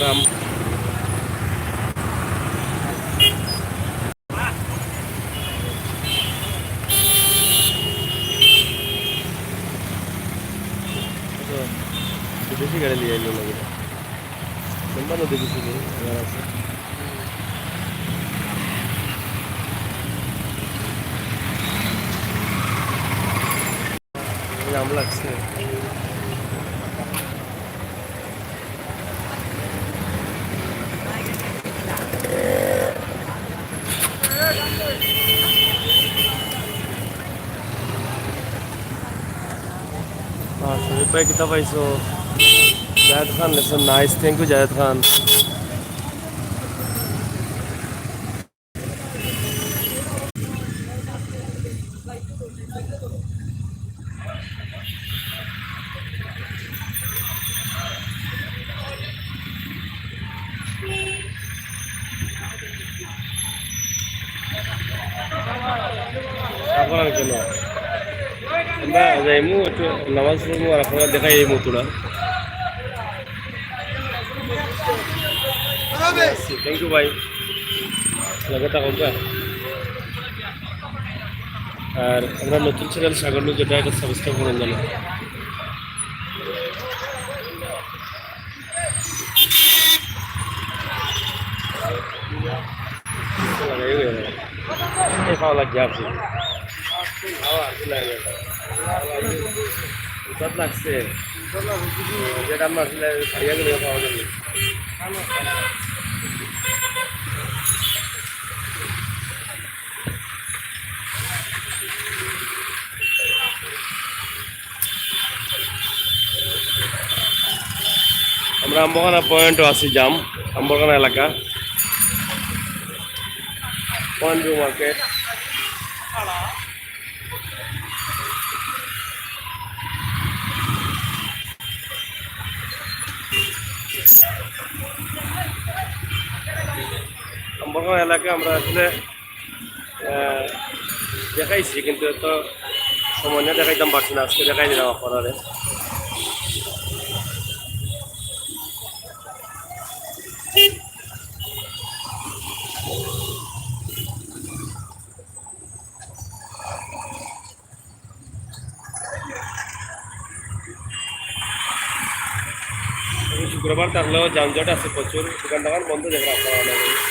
নাম বেশি গাড়ি নিয়ে এলো লাগে কোনটা নদী কিছু নেই আছে নাম লাগছে শরীফ ভাই কিতাব পাইছো Zahed Khan lesson nice thank you Zahed Khan আপনার কেন আমরা যাইমু একটু নামাজ পড়বো আর আপনারা দেখাই এই মতুরা থ্যাংক ইউ ভাই লগে থাকুন আর আমরা নতুন চ্যানেল সাগর নিউজ যেটা একটা সাবস্ক্রাইব করুন জানো খাওয়া লাগছে আপনি লাগছে যেটা আমরা আসলে সারিয়া গেলে খাওয়া যাবে আমরা আম্বখানা পয়েন্টও আছি জাম আম্বখানা এলাকা পয়েন্ট মার্কেট আম্বখানা এলাকা আমরা আসলে দেখাইছি কিন্তু এত সময় নিয়ে দেখাইতাম পারছি না আজকে দেখাই দিলাম আপনারে শুক্রবার থাকলেও যানজট আছে প্রচুর দোকান দোকান বন্ধ দেখলাম আপনারা অনেক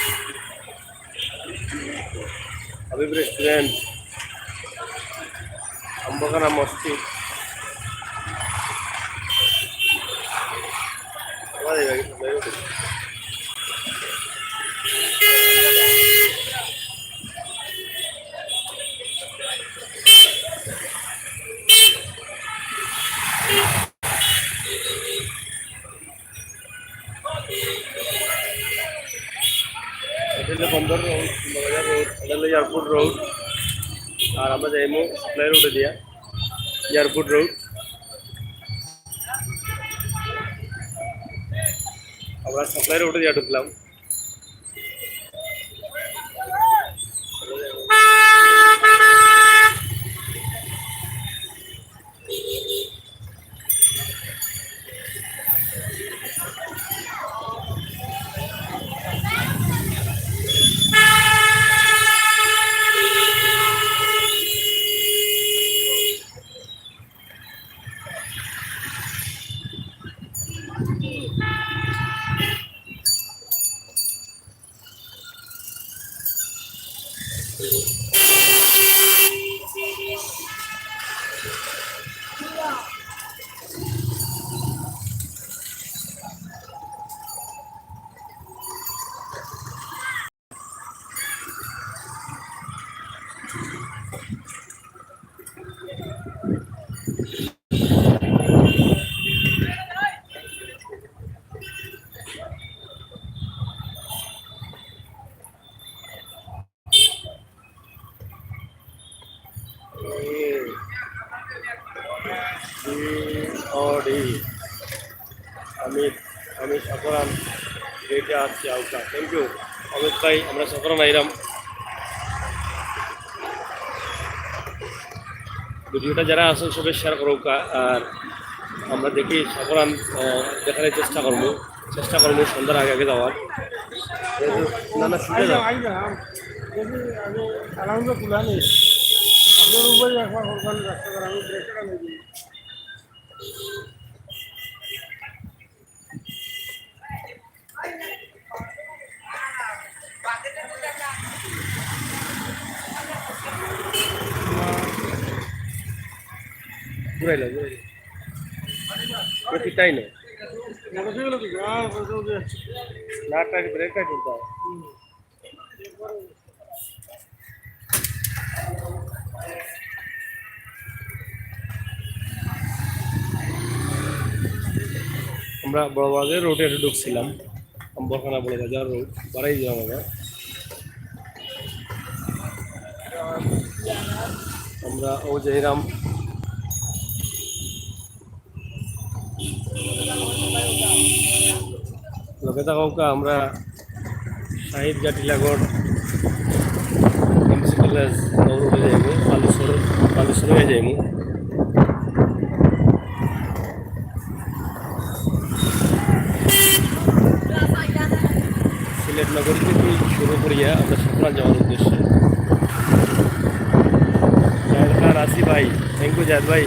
হাবিব রেস্টুরেন্ট আম্বখানা মসজিদ বন্দর রোড রোড এয়ারপোর্ট রোড আর আমরা যাইমু সাপ্লাই রোডে দিয়া এয়ারপোর্ট রোড আমরা সাপ্লাই রোডে দিয়া ঢুকলাম আমি সকরান রেটে আসছি আউকা থ্যাংক ইউ অমিত ভাই আমরা সকরান আইরাম ভিডিওটা যারা আসেন সবাই শেয়ার করুক আর আমরা দেখি সকরান দেখানোর চেষ্টা করবো চেষ্টা করবো সন্ধ্যার আগে আগে যাওয়ার। না না শুনে যাও। ঘুরাইলো ঘুরাইলো প্রতিটাই নেই নাটটাকে ব্রেক কাজ করতে হয়। আমরা বড়বাজার রোডে ঢুকছিলাম, আম্বরখানা বড় বাজার রোড বাড়াই যাওয়া আমরা। আমরা ও যেরাম লোকে থাকা আমরা শাহিদ গাটিলাগড় এমসি কলেজ রোডে যাইব, বালেশ্বর হয়ে যাইব। সিলেট নগরী থেকে শুরু করিয়া আমরা সফল যাওয়ার উদ্দেশ্যে। জাহেদ খান আসি ভাই, থ্যাংক ইউ জাহেদ ভাই।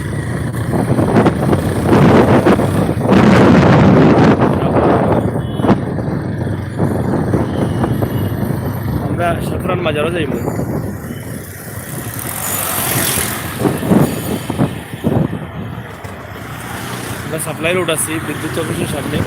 আমরা সাফরান বাজারও যাইব। আমরা সাপ্লাই রোড আছি বিদ্যুৎ অফিসের সামনে।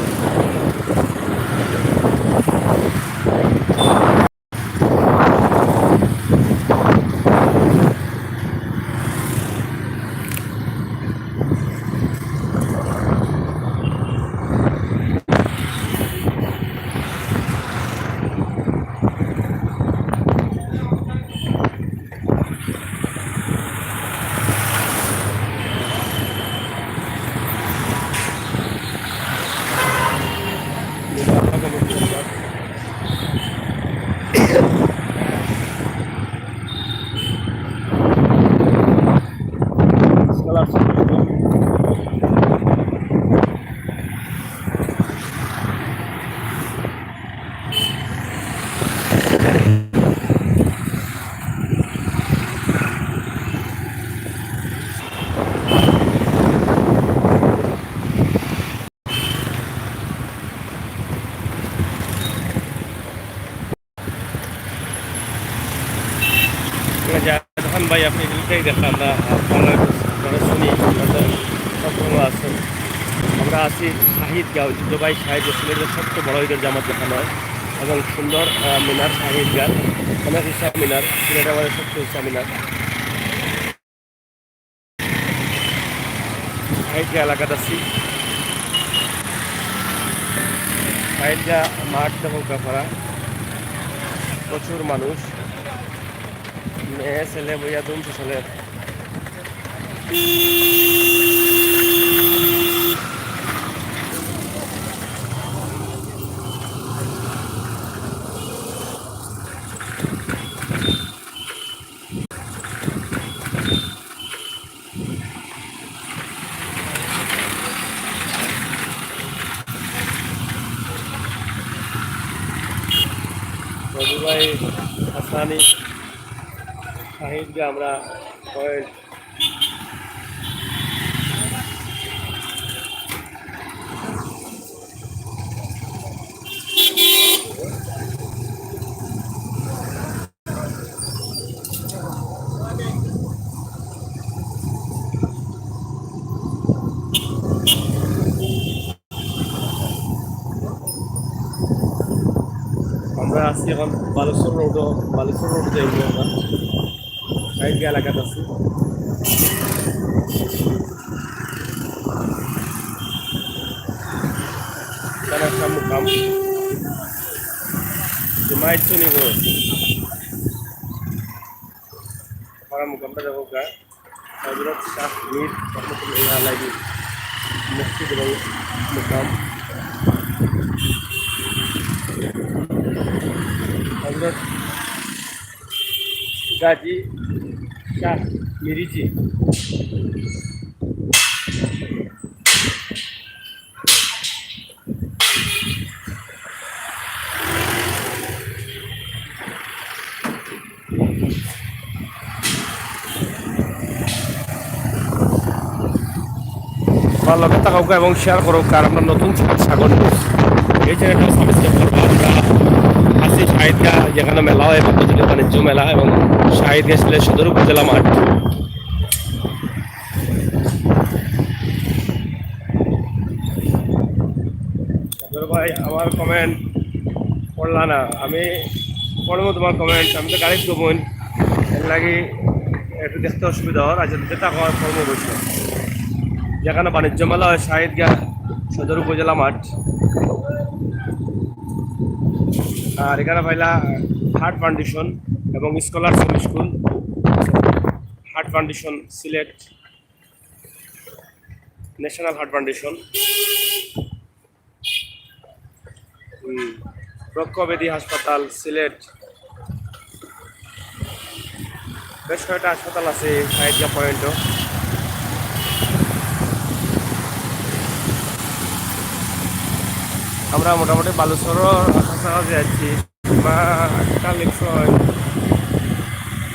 জাহান ভাই আপনি এটাই দেখা আমরা আপনারা শুনি সবসময় আছেন। আমরা আছি শাহিদগাঁও, ঐতিহ্যবাহী শাহিদ সিলেটের সবচেয়ে বড় ঈদের জামাত দেখানো হয় এবং সুন্দর মিনার শাহিদগাঁ, অনেক ইসা মিনার, সিলেটের আমাদের সবচেয়ে ইসা মিনার। শাহিদগাঁ এলাকাতে আছি। শাহিদগাঁ মাঠ এবং কাপড়া প্রচুর মানুষ, মেয়ে ছেলে বইয়া দুম ছেলে। রবিভাই হাসানি শাহিদগাঁ আমরা আছি এখন বালেশ্বর রোড যাইব। আমরা শাহিদগাঁ এলাকাতে আছি। একটা মুকাম মাইট নিব মুকামটা যাবো গা হজরত শাহ মীর রহমতুল্লাহ আলাইহি মসজিদ এবং মুকাম। হজরত গাজী শাহ মিরিজি আমার লগে থাকুক এবং শেয়ার করুক। আর আমরা নতুন সাগর নিউজ এই চ্যানেলটা সাবস্ক্রাইব করবো। আমরা আছি শাহিদগা, যেখানে মেলা হয় আন্তর্জাতিক বাণিজ্য মেলা, এবং শাহিদগা সিলেট সদর উপজেলা মাঠ। ভাই আমার কমেন্ট পড়লা না, আমি পড়বো তোমার কমেন্ট, আমি তো গাড়ির কমন এর লাগে একটু দেখতে অসুবিধা হয়। আচ্ছা যেটা হয় কর্ম বসে, যেখানে বাণিজ্য মেলা হয় শাহিদগা সদর উপজেলা মাঠ। আর এখানে পাইলা হার্ট ফাউন্ডেশন এবং scholarship school. Heart foundation Sylhet, national heart foundation, রক্ষবেদী হাসপাতাল সিলেট। বেশ কয়েকটা হাসপাতাল আছে শাহিদগা পয়েন্টও। আমরা মোটামুটি বালুচরও কাছাকাছি যাচ্ছি বা কালেকশন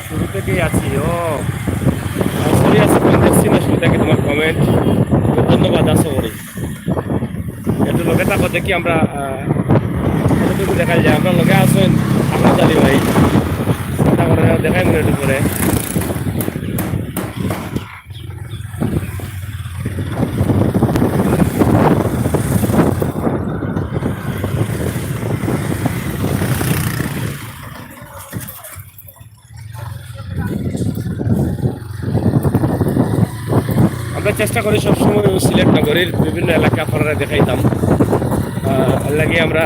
শুরু থেকেই আছি। ও সরি আছে, দেখছি না শুরু থেকে তোমার কমেন্ট, ধন্যবাদ। আশা করি একটু লোকে থাকো, দেখি আমরা কতটুকু দেখা যায়। আমরা লোকে আসেন আমরা জানি ভাই, চিন্তা করে দেখাই মনে একটু করে। আমরা চেষ্টা করি সবসময় সিলেট নগরীর বিভিন্ন এলাকা আপনারা দেখাইতাম। এর লাগে আমরা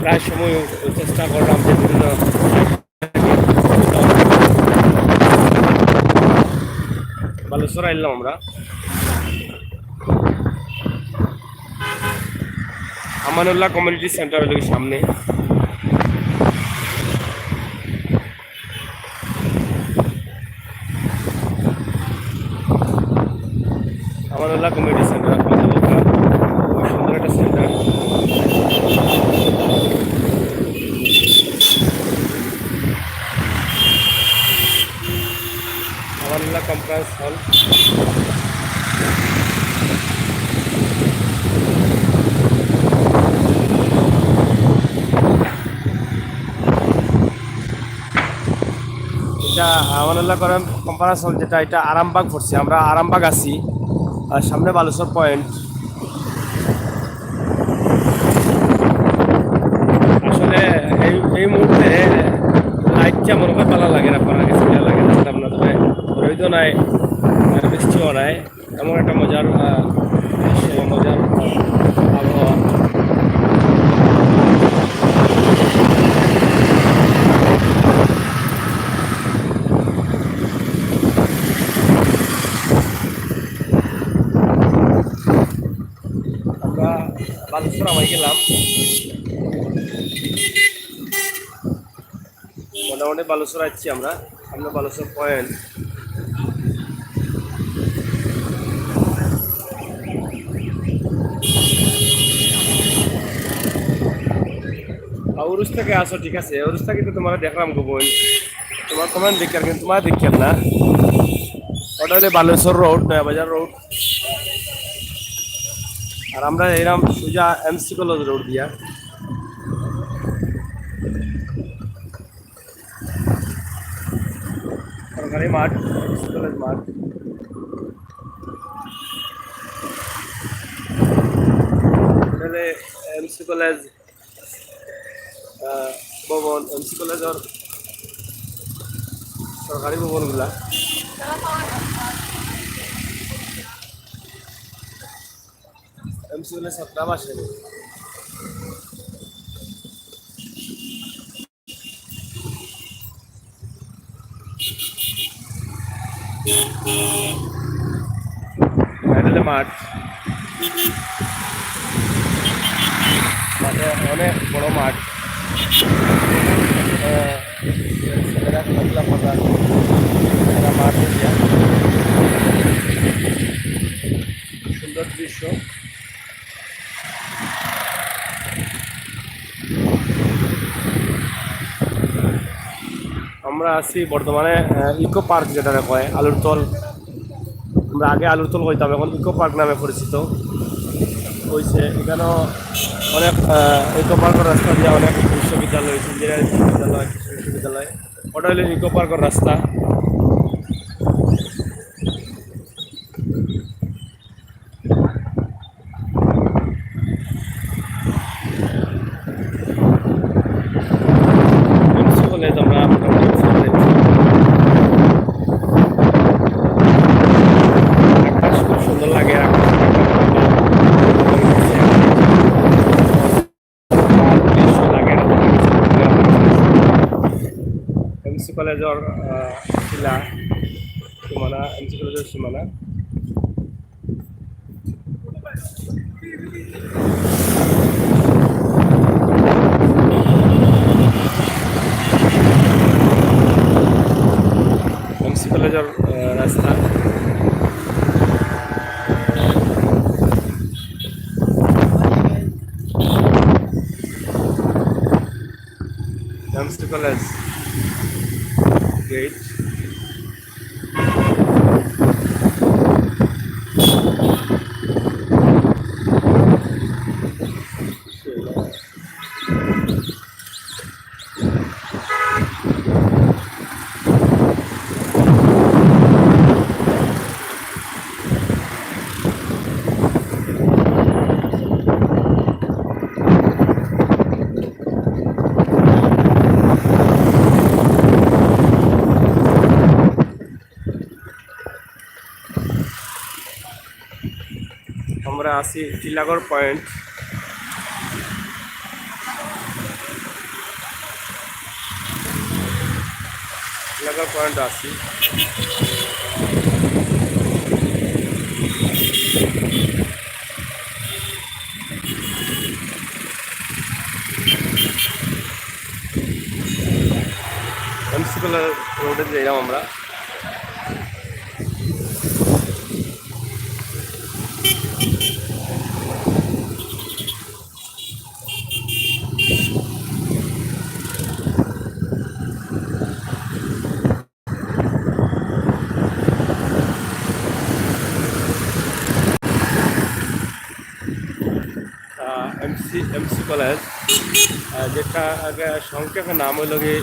প্রায় সময় চেষ্টা করলাম যে বিভিন্ন বালুচরা এলাম আমরা। আমানুল্লাহ কমিউনিটি সেন্টার হলো সামনে। আমানুল্লাহ কমিউনিটি সেন্টার খুব সুন্দর একটা সেন্টার। Amanullah conference hall. এটা আমানুল্লাহ কনফারেন্স হল, যেটা এটা আরামবাগ পড়ছে। আমরা আরামবাগ আছি, আর সামনে বালুচর পয়েন্ট। আসলে এই মুহূর্তে লাইটটা মনে হয় ভালো লাগে না, পাড়া গেছে লাগে না, আপনার তবে রোদও নাই আর বৃষ্টিও নাই, এমন একটা মজার দৃশ্য, মজার আবহাওয়া। আমরা বালুচর আমায় গেলাম, মোটামুটি বালুচর আসছি আমরা, সামনে বালুচর পয়েন্ট। উরুস থেকে আসো, ঠিক আছে, উরুস থেকে তো তোমার দেখলাম গোবন, তোমার কমেন্ট দেখি, কিন্তু তোমার দেখি না। ওটা হলে বালেশ্বর রোড, নয়াবাজার রোড। আর আমরা এরকম সোজা এমসি কলেজ রোড দিয়া। সরকারি মাঠ, এমসি কলেজ মাঠ। তাহলে এমসি কলেজ ভবন, এমসি কলেজের সরকারি ভবনগুলা। MC college ছাত্রাবাসে। মাঠ, মাঠে অনেক বড় মাঠ। মাঠ সুন্দর দৃশ্য। আমরা আছি বর্তমানে ইকো পার্ক, যেটা কয় আলুরতল আমরা আগে আলুর তল হইতাম, এখন ইকো পার্ক নামে পরিচিত হয়েছে। এখানেও অনেক ইকো পার্কের রাস্তা দিয়ে অনেক বিশ্ববিদ্যালয়, ইঞ্জিনিয়ারিং বিশ্ববিদ্যালয়, কৃষি বিশ্ববিদ্যালয়, ওটা হলো ইকো পার্কের রাস্তা। কলেজ আমরা আকাশ খুব সুন্দর লাগে, এমসি কলেজের শিলা সীমানা, এমসি কলেজের সীমানা। এমসি কলেজের রাস্তা। MC college gate. আমরা আছি টিলাগড় পয়েন্ট। টিলাগড় পয়েন্ট আছি। এমসি কলেজ রোডে যাইলাম আমরা। এমসি কলেজ, যেটা আগে সংক্ষেপে নাম হইল কি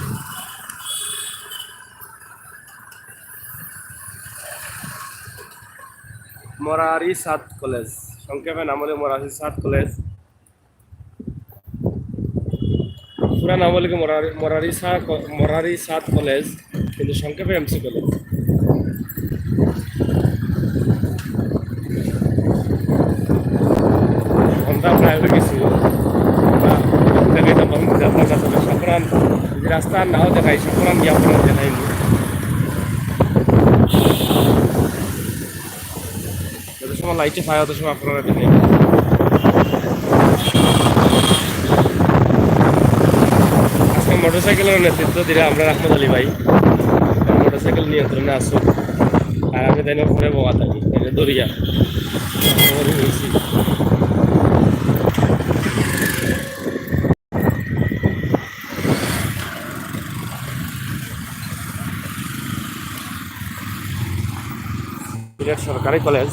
মোরারি সাদ কলেজ। সংক্ষেপে নাম হলো মোরারি সাদ কলেজ। পুরা নাম হলো কি মোরারি সাদ কলেজ, কিন্তু সংক্ষেপে এমসি কলেজ। আমরা প্রায় হয়ে গেছি, আপনার কাছে সাঁকরান যদি রাস্তা নাও দেখাই, সাঁকরান গিয়ে আপনারা দেখাইনি। যত সময় লাইটে পায় তত সময় আপনারা দেখাই। আজকে মোটরসাইকেলের নেতৃত্ব দিলে আমরা রাহমত আলী ভাই, মোটরসাইকেল নিয়ন্ত্রণে আসুক, আর আমি তাই পরে বোয়া থাকি দরিয়া হয়েছি। সরকারি কলেজ।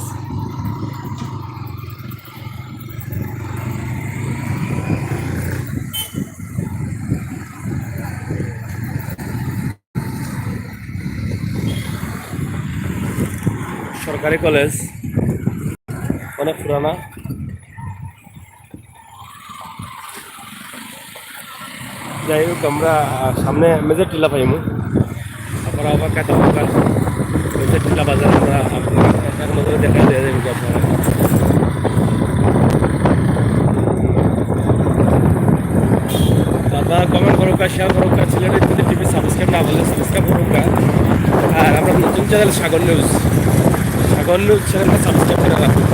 সরকারি কলেজ অনেক পুরানা। যাই হোক, আমরা সামনে মেজর টিলা পাইমু, আপনারা আবার কাটা মেজর টিলা বাজার আমরা আপনার নজরে দেখা দেওয়া যাবে আপনারা। আপনারা কমেন্ট করুক, শেয়ার করুক, সিলেটের টিভি সাবস্ক্রাইব না করলে সাবস্ক্রাইব করুক। আর আমরা নতুন চ্যানেল সাগর নিউজ চ্যানেলটা সাবস্ক্রাইব করে রাখুন।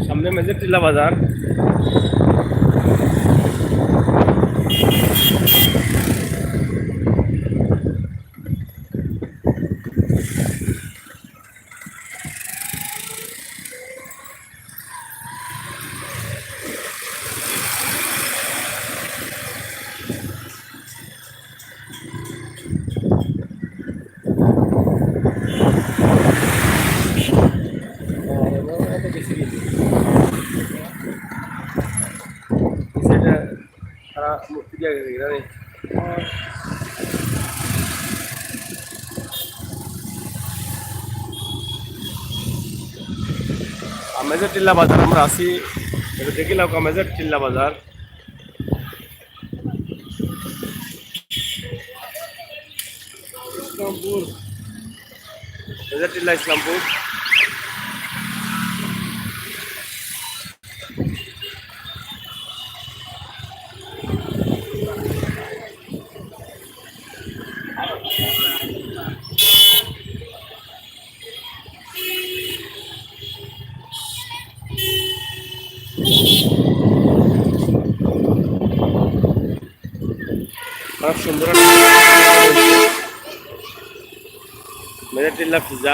সামনে মেজর টিলা বাজার। গিয়ে গেছে আমেজের টিল্লা বাজার আমরা আছি, এটা দেখিলাম আমেজের টিল্লা বাজার। ইসলামপুর মেজর টিল্লা ইসলামপুর। অনেক সুন্দর মেজর টিল্লা পিজা।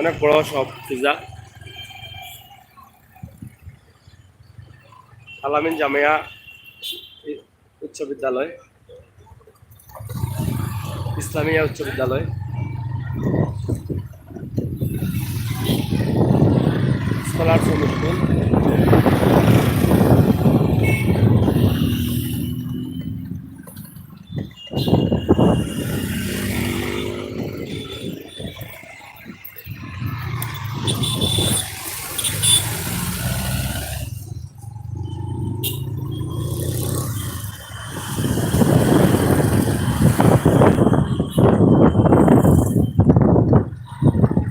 অনেক বড় সব পিজা। আলামিন জামিয়া উচ্চ বিদ্যালয়, ইসলামিয়া উচ্চ বিদ্যালয়, scholar school.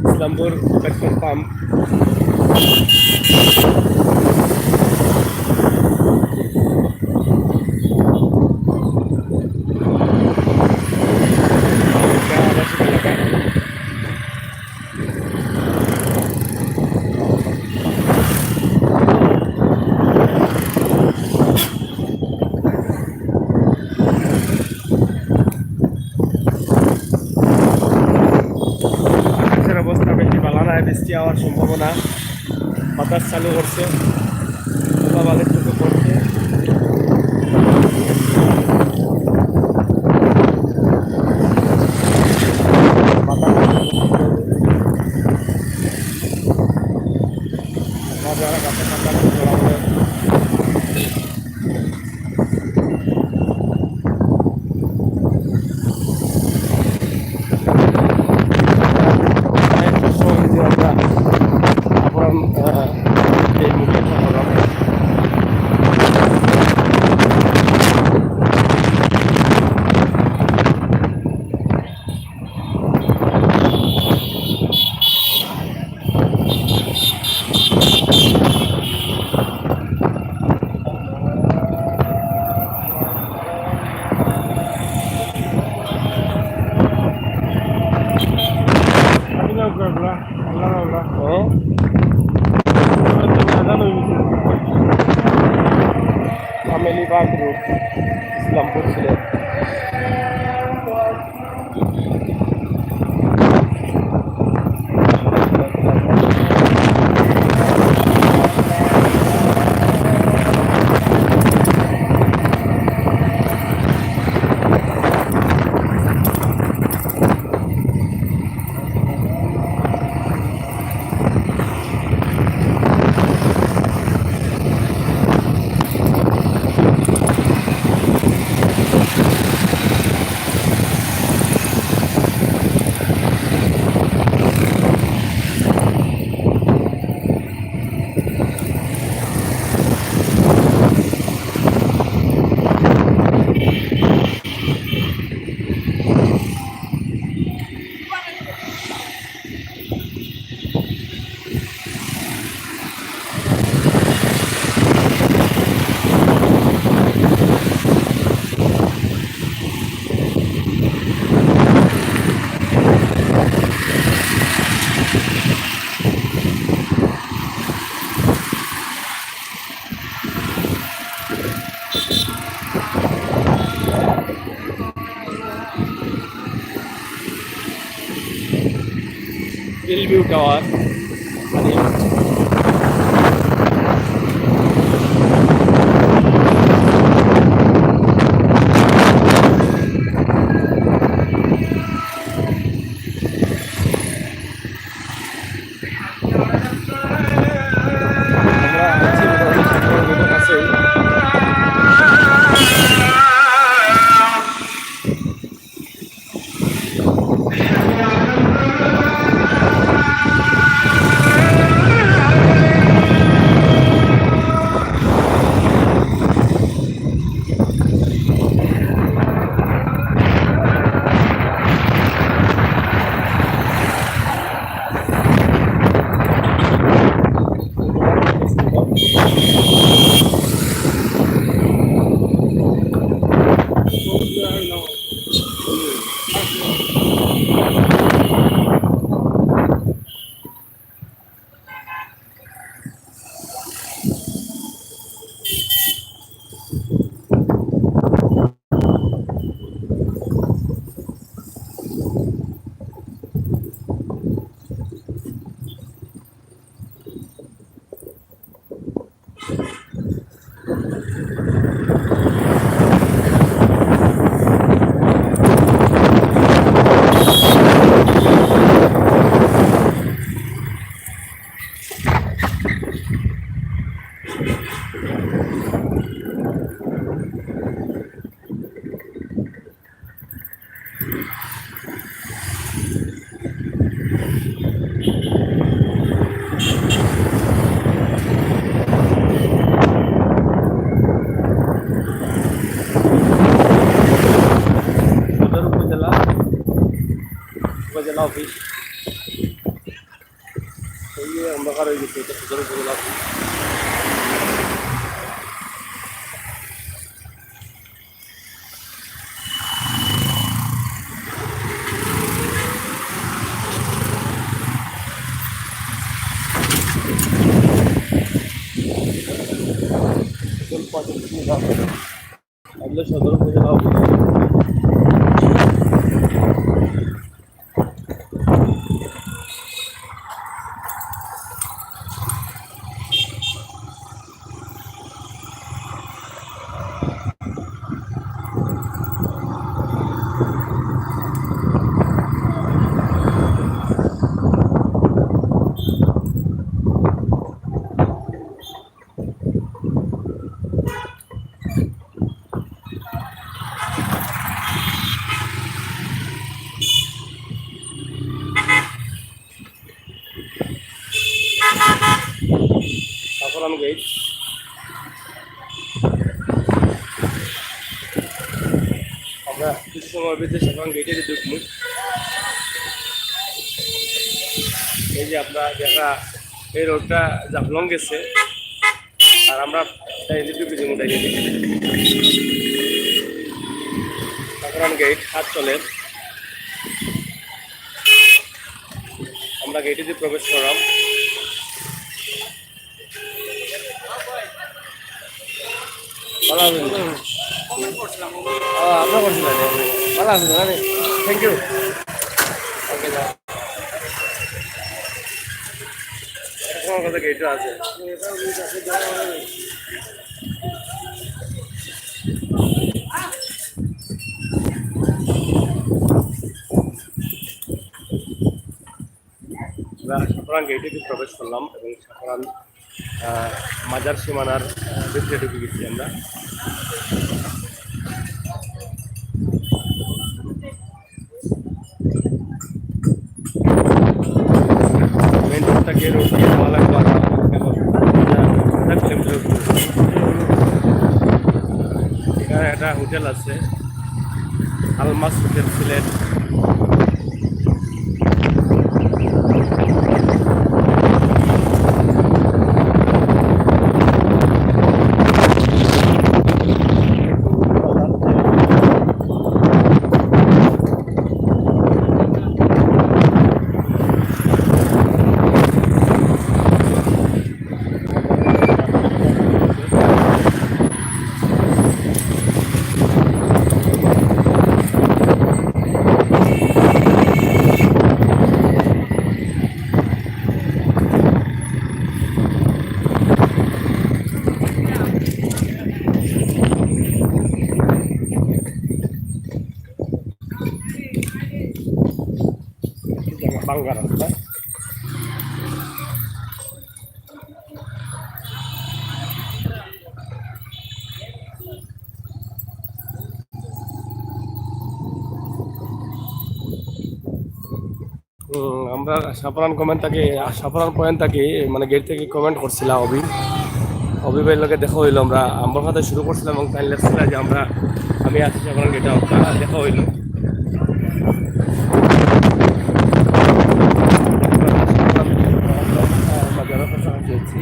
Islampur petrol pump. অবস্থা বেশি ভালো নয়, বৃষ্টি হওয়ার সম্ভাবনা। বাতাস চালু করছে, বালের চোখে পড়ছে। ফ্যামিলি বা group Islampur Sylhet. Hillview Tower. Office এই যে অন্ধকার হয়ে গেছে, এটা সদর উপজেলা অফিস। এগুলো সদর উপজেলা অফিস। সাফরান গেট। আমরা কিছু সময় ভিতরে সাফরান গেটে ঢুকবো। এই যে আপনার দেখা এই রোডটা জাফলং গেছে, আর আমরা ঢুকে যাবো সাফরান গেট হাত চলের। আমরা গেটে দিয়ে প্রবেশ করলাম। ভালো আছেন? আপনার করছিলেন? ভালো আছেন? Thank you. ওকে, তোমার কথা গেটও আছে। আমরা সাফরান গেটে দিয়ে প্রবেশ করলাম এবং সাফরান মাজার সীমানার ভিতরে ঢুকে গেছি আমরা। মেন রোডটাকে রোড দিয়ে যাওয়া লাগবে এবং 1000 কিলোমিটার। এখানে একটা হোটেল আছে, আলমাস হোটেল সিলেট। বাংলা রাস্তা। আমরা সাফরান পয়েন্ট থাকি মানে গেট থেকে কমেন্ট করছিলাম অভি ভাইয়ের লোকে দেখা হইলো। আমরা আমার সাথে শুরু করছিলাম এবং তাই লেগছিল যে আমি আছি সাফরান গেটে, দেখা হইলো। বাজারের কাছাকাছি আছি।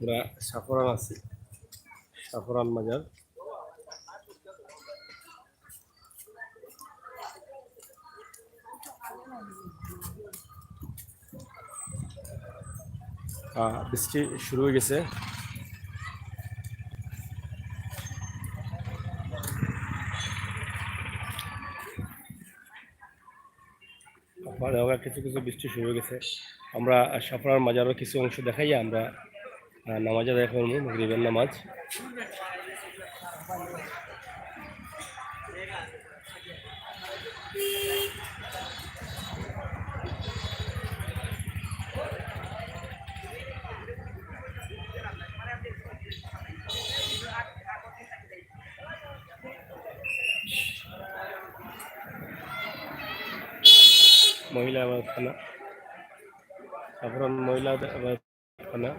আমরা সাফরান আছি, সাফরান মাজার। বৃষ্টি শুরু হয়ে গেছে। হালকা কিছু কিছু বৃষ্টি শুরু হয়ে গেছে। আমরা সাফরার মাজারও কিছু অংশ দেখাইয়া আমরা নামাজ আদায় করবো, মাগরিবের নামাজ। মহিলা আবাদখানা, সাফরান মহিলা আবাদখানা।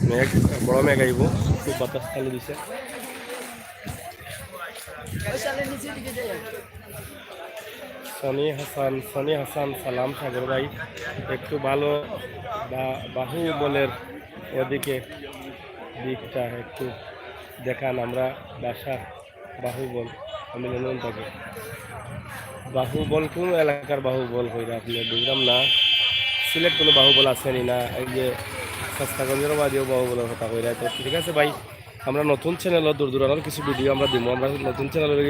মেঘ, বড় মেঘ আইব, খুব বাতাস খালি দিছে। সনি হাসান সালাম সাগর ভাই, একটু ভালো বাহুবলের ওদিকে দিকটা একটু দেখান। আমরা বাসা বাহুবল, আমি নতুন থাকি। বাহুবল কোন এলাকার বাহুবল হইরা আপনি বুঝলাম না। সিলেট কোনো বাহুবল আসেনি না, এই যে সস্তাগঞ্জের বাদিও বাহুবলের কথা কইরা। তো ঠিক আছে ভাই, আমরা নতুন চ্যানেলও দূর দূরানোর কিছু ভিডিও আমরা দিব। আমরা নতুন চ্যানেলের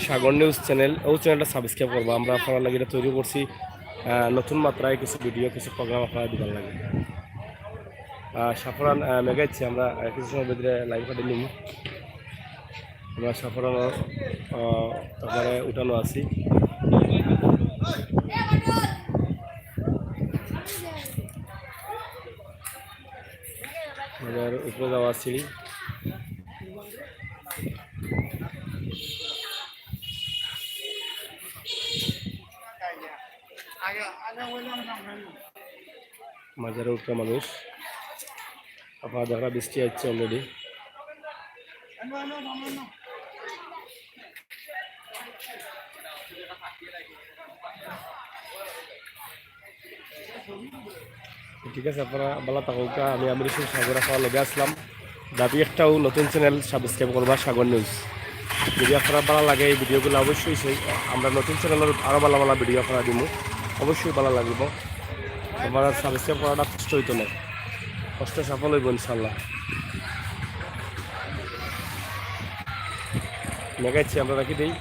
সাগর নিউজ চ্যানেল, ওই চ্যানেলটা সাবস্ক্রাইব করবো। আমরা আপনার লাগে এটা তৈরি করছি, নতুন মাত্রায় কিছু ভিডিও কিছু প্রোগ্রাম আপনারা দিবার লাগে। সাফরান মেগাইছি আমরা কিছু সময় ভিতরে লাইভ কাটে নিব। আমরা সাফরান তারপরে উঠানো আছি। আমাদের উপরে যাওয়া সিঁড়ি। মাঝারে উঠে মানুষ, আপনার দেখা বৃষ্টি আসছে অলরেডি। ঠিক আছে, আপনারা ভালো থাকুকা। আমি আমির হোসেন সাগর আপনার লগে আসলাম। দাবি একটাও নতুন চ্যানেল সাবস্ক্রাইব করবা, সাগর নিউজ। যদি আপনারা ভালো লাগে এই ভিডিওগুলো অবশ্যই আমরা নতুন চ্যানেলের আরও ভালো ভালো ভিডিও আপনারা দিব, অবশ্যই ভালো লাগবে। আপনারা সাবস্ক্রাইব করাটা কষ্ট হইতো না, কষ্ট সফল হইব ইনশাল্লাহ। মেগাচ্ছি, আমরা রাখি দিই।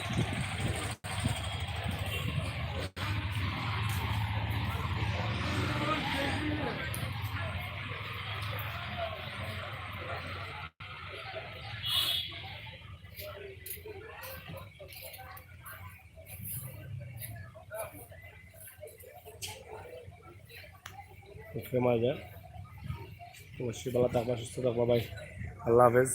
মারা যায়, অবশ্যই ভালো থাকবা, সুস্থ থাকবা ভাই। আল্লাহ হাফেজ।